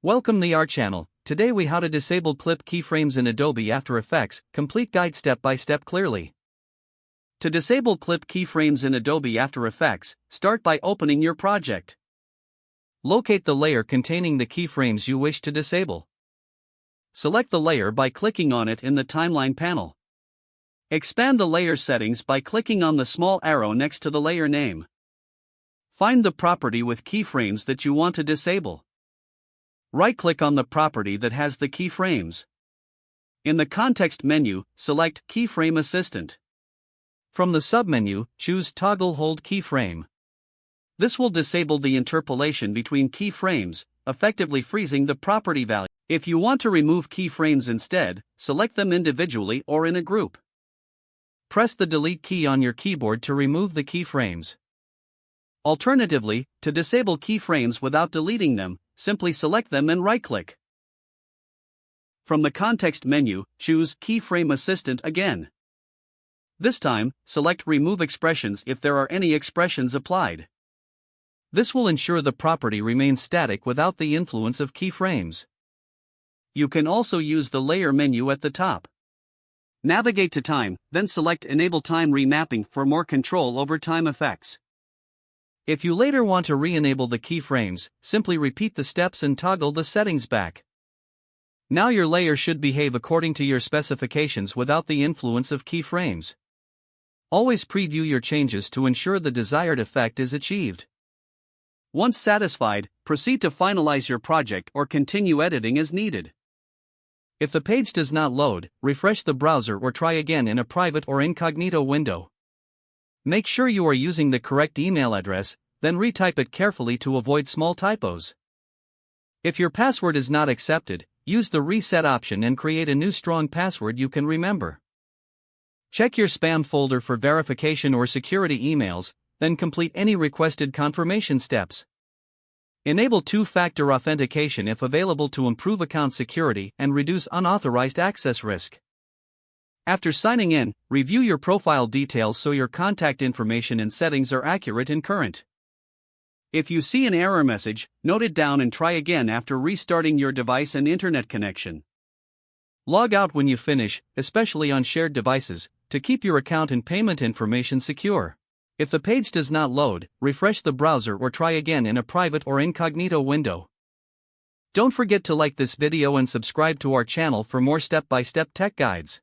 Welcome to our channel. Today we how to disable clip keyframes in Adobe After Effects, complete guide step by step clearly. To disable clip keyframes in Adobe After Effects, start by opening your project. Locate the layer containing the keyframes you wish to disable. Select the layer by clicking on it in the timeline panel. Expand the layer settings by clicking on the small arrow next to the layer name. Find the property with keyframes that you want to disable. Right-click on the property that has the keyframes. In the context menu, select Keyframe Assistant. From the submenu, choose Toggle Hold Keyframe. This will disable the interpolation between keyframes, effectively freezing the property value. If you want to remove keyframes instead, select them individually or in a group. Press the Delete key on your keyboard to remove the keyframes. Alternatively, to disable keyframes without deleting them, simply select them and right-click. From the context menu, choose Keyframe Assistant again. This time, select Remove Expressions if there are any expressions applied. This will ensure the property remains static without the influence of keyframes. You can also use the Layer menu at the top. Navigate to Time, then select Enable Time Remapping for more control over time effects. If you later want to re-enable the keyframes, simply repeat the steps and toggle the settings back. Now your layer should behave according to your specifications without the influence of keyframes. Always preview your changes to ensure the desired effect is achieved. Once satisfied, proceed to finalize your project or continue editing as needed. If the page does not load, refresh the browser or try again in a private or incognito window. Make sure you are using the correct email address, then retype it carefully to avoid small typos. If your password is not accepted, use the reset option and create a new strong password you can remember. Check your spam folder for verification or security emails, then complete any requested confirmation steps. Enable two-factor authentication if available to improve account security and reduce unauthorized access risk. After signing in, review your profile details so your contact information and settings are accurate and current. If you see an error message, note it down and try again after restarting your device and internet connection. Log out when you finish, especially on shared devices, to keep your account and payment information secure. If the page does not load, refresh the browser or try again in a private or incognito window. Don't forget to like this video and subscribe to our channel for more step-by-step tech guides.